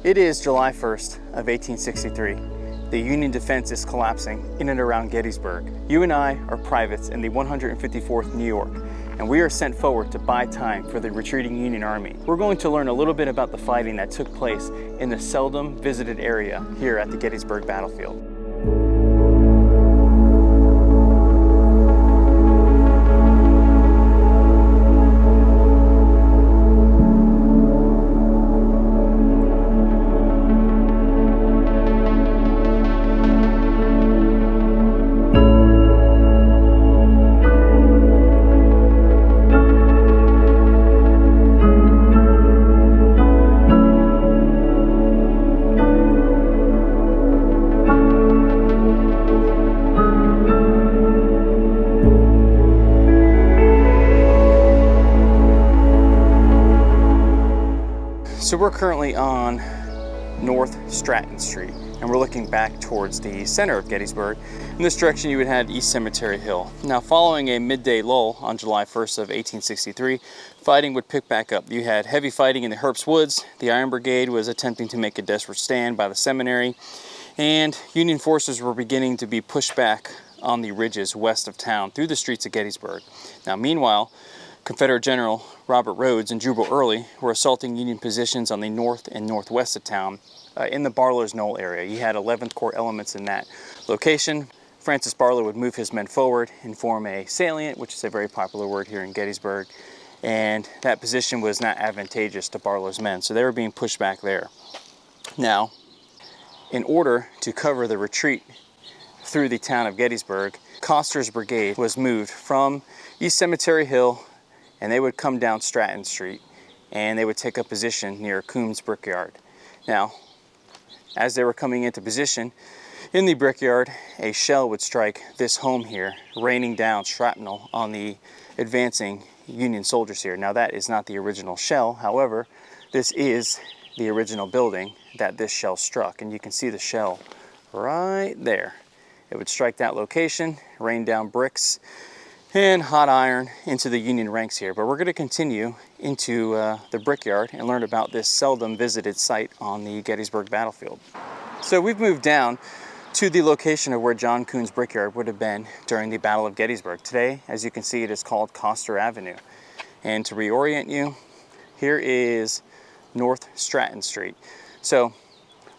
It is July 1st of 1863. The Union defense is collapsing in and around Gettysburg. You and I are privates in the 154th New York, and we are sent forward to buy time for the retreating Union Army. We're going to learn a little bit about the fighting that took place in the seldom visited area here at the Gettysburg battlefield. So we're currently on North Stratton Street, and we're looking back towards the center of Gettysburg. In this direction you would have East Cemetery Hill. Now, following a midday lull on July 1st of 1863, fighting would pick back up. You had heavy fighting in the Herbst Woods. The Iron Brigade was attempting to make a desperate stand by the seminary, and Union forces were beginning to be pushed back on the ridges west of town through the streets of Gettysburg. Now, meanwhile, Confederate General Robert Rhodes and Jubal Early were assaulting Union positions on the north and northwest of town in the Barlow's Knoll area. You had 11th Corps elements in that location. Francis Barlow would move his men forward and form a salient, which is a very popular word here in Gettysburg, and that position was not advantageous to Barlow's men, so they were being pushed back there. Now, in order to cover the retreat through the town of Gettysburg, Custer's brigade was moved from East Cemetery Hill, and they would come down Stratton Street, and they would take up position near Coombs Brickyard. Now, as they were coming into position in the Brickyard, a shell would strike this home here, raining down shrapnel on the advancing Union soldiers here. Now, that is not the original shell. However, this is the original building that this shell struck, and you can see the shell right there. It would strike that location, rain down bricks and hot iron into the Union ranks here. But we're going to continue into the Brickyard and learn about this seldom visited site on the Gettysburg battlefield. So we've moved down to the location of where John Coon's Brickyard would have been during the Battle of Gettysburg. Today, as you can see, it is called Custer Avenue. And to reorient you, here is North Stratton Street. So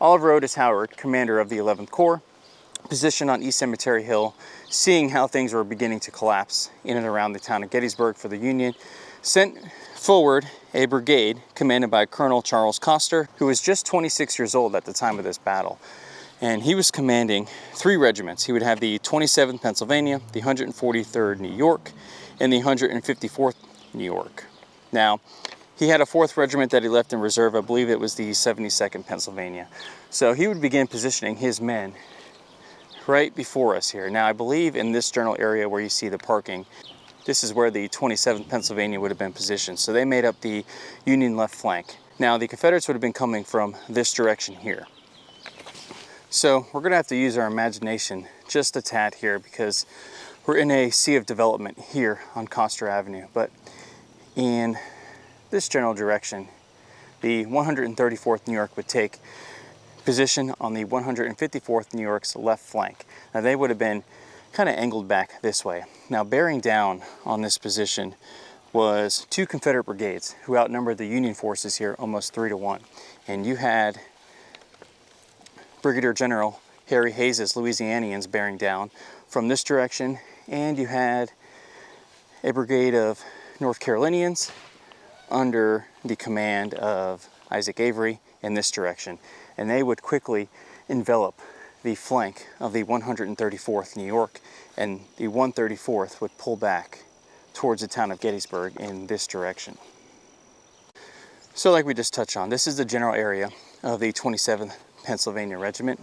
Oliver Otis Howard, commander of the 11th Corps, positioned on East Cemetery Hill, seeing how things were beginning to collapse in and around the town of Gettysburg for the Union, sent forward a brigade commanded by Colonel Charles Custer, who was just 26 years old at the time of this battle. And he was commanding 3 regiments. He would have the 27th Pennsylvania, the 143rd New York, and the 154th New York. Now, he had a 4th regiment that he left in reserve. I believe it was the 72nd Pennsylvania. So he would begin positioning his men right before us here. Now, I believe in this general area where you see the parking, this is where the 27th Pennsylvania would have been positioned. So they made up the Union left flank. Now, the Confederates would have been coming from this direction here. So we're gonna have to use our imagination just a tad here, because we're in a sea of development here on Custer Avenue. But in this general direction, the 134th New York would take position on the 154th New York's left flank. Now, they would have been kind of angled back this way. Now, bearing down on this position was 2 Confederate brigades who outnumbered the Union forces here almost 3-1. And you had Brigadier General Harry Hayes's Louisianians bearing down from this direction, and you had a brigade of North Carolinians under the command of Isaac Avery in this direction. And they would quickly envelop the flank of the 134th New York, and the 134th would pull back towards the town of Gettysburg in this direction. So like we just touched on, this is the general area of the 27th Pennsylvania Regiment,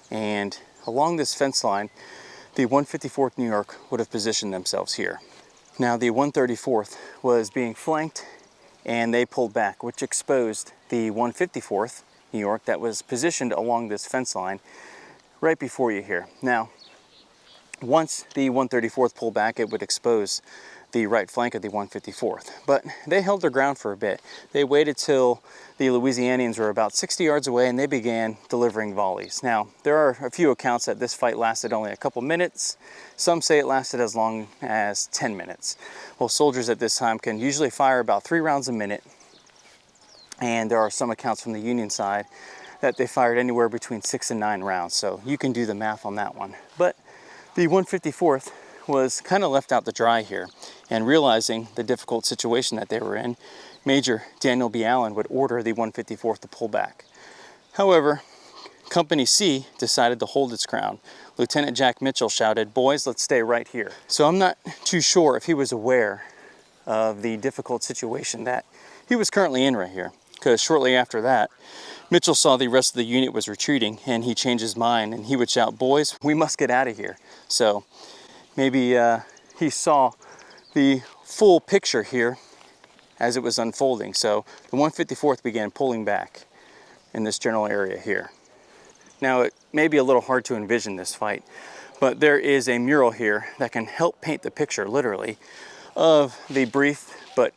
and along this fence line, the 154th New York would have positioned themselves here. Now, the 134th was being flanked, and they pulled back, which exposed the 154th New York that was positioned along this fence line right before you here. Now, once the 134th pulled back, it would expose the right flank of the 154th. But they held their ground for a bit. They waited till the Louisianians were about 60 yards away and they began delivering volleys. Now, there are a few accounts that this fight lasted only a couple minutes. Some say it lasted as long as 10 minutes. Well, soldiers at this time can usually fire about 3 rounds a minute. And there are some accounts from the Union side that they fired anywhere between 6 and 9 rounds. So you can do the math on that one. But the 154th was kind of left out to dry here, and realizing the difficult situation that they were in, Major Daniel B. Allen would order the 154th to pull back. However, Company C decided to hold its ground. Lieutenant Jack Mitchell shouted, "Boys, let's stay right here." So I'm not too sure if he was aware of the difficult situation that he was currently in right here, because shortly after that, Mitchell saw the rest of the unit was retreating and he changed his mind and he would shout, "Boys, we must get out of here." So maybe he saw the full picture here as it was unfolding. So the 154th began pulling back in this general area here. Now, it may be a little hard to envision this fight, but there is a mural here that can help paint the picture, literally, of the brief but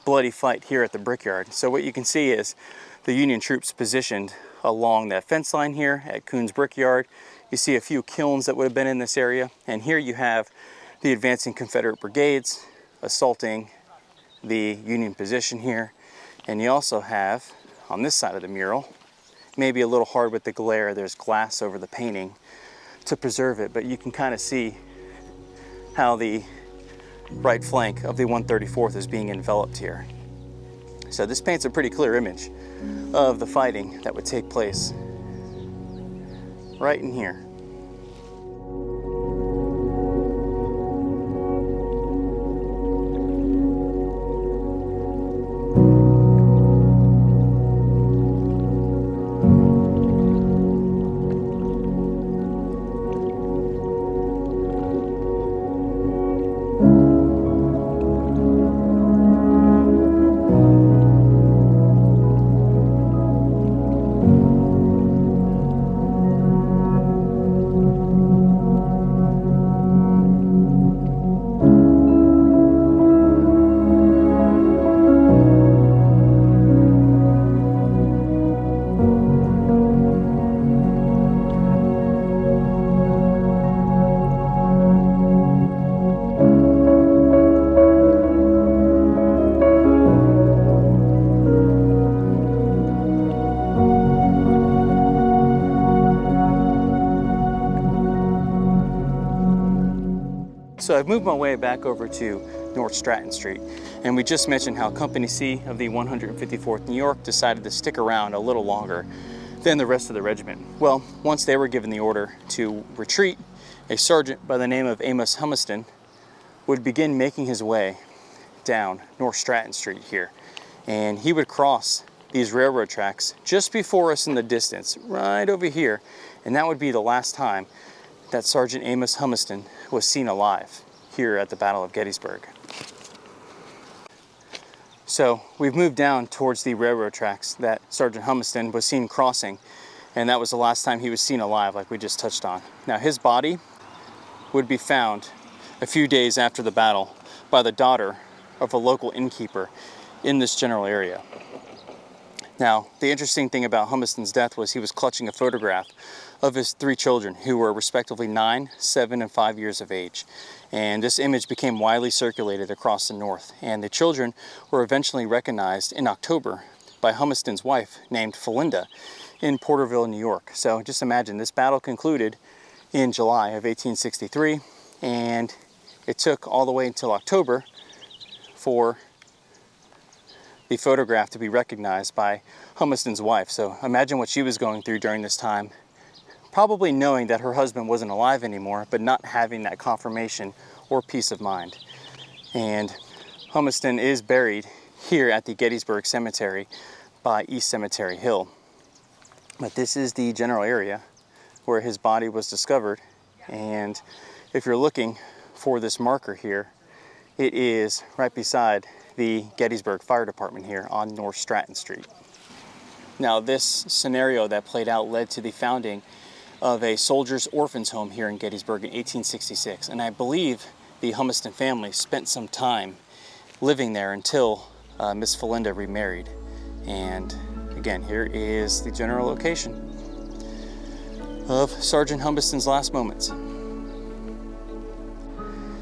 bloody fight here at the Brickyard. So what you can see is the Union troops positioned along that fence line here at Coon's Brickyard. You see a few kilns that would have been in this area, and here you have the advancing Confederate brigades assaulting the Union position here. And you also have, on this side of the mural, maybe a little hard with the glare, there's glass over the painting to preserve it, but you can kind of see how the right flank of the 134th is being enveloped here. So this paints a pretty clear image of the fighting that would take place right in here. So I've moved my way back over to North Stratton Street, and we just mentioned how Company C of the 154th New York decided to stick around a little longer than the rest of the regiment. Well, once they were given the order to retreat, a sergeant by the name of Amos Humiston would begin making his way down North Stratton Street here, and he would cross these railroad tracks just before us in the distance, right over here, and that would be the last time that Sergeant Amos Humiston was seen alive here at the Battle of Gettysburg. So we've moved down towards the railroad tracks that Sergeant Humiston was seen crossing, and that was the last time he was seen alive, like we just touched on. Now, his body would be found a few days after the battle by the daughter of a local innkeeper in this general area. Now, the interesting thing about Humiston's death was he was clutching a photograph of his 3 children, who were respectively 9, 7, and 5 years of age. And this image became widely circulated across the North, and the children were eventually recognized in October by Humiston's wife, named Felinda, in Porterville, New York. So just imagine, this battle concluded in July of 1863, and it took all the way until October for the photograph to be recognized by Humiston's wife. So imagine what she was going through during this time, probably knowing that her husband wasn't alive anymore, but not having that confirmation or peace of mind. And Humiston is buried here at the Gettysburg Cemetery by East Cemetery Hill. But this is the general area where his body was discovered. And if you're looking for this marker here, it is right beside the Gettysburg Fire Department here on North Stratton Street. Now, this scenario that played out led to the founding of a soldiers' orphans home here in Gettysburg in 1866, and I believe the Humiston family spent some time living there until Miss Felinda remarried. And again, here is the general location of Sergeant Humiston's last moments.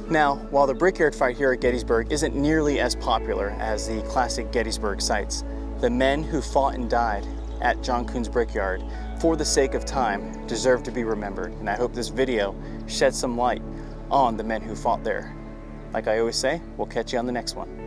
Now, while the Brickyard fight here at Gettysburg isn't nearly as popular as the classic Gettysburg sites, the men who fought and died at John Kuhn's Brickyard, for the sake of time, deserve to be remembered. And I hope this video sheds some light on the men who fought there. Like I always say, we'll catch you on the next one.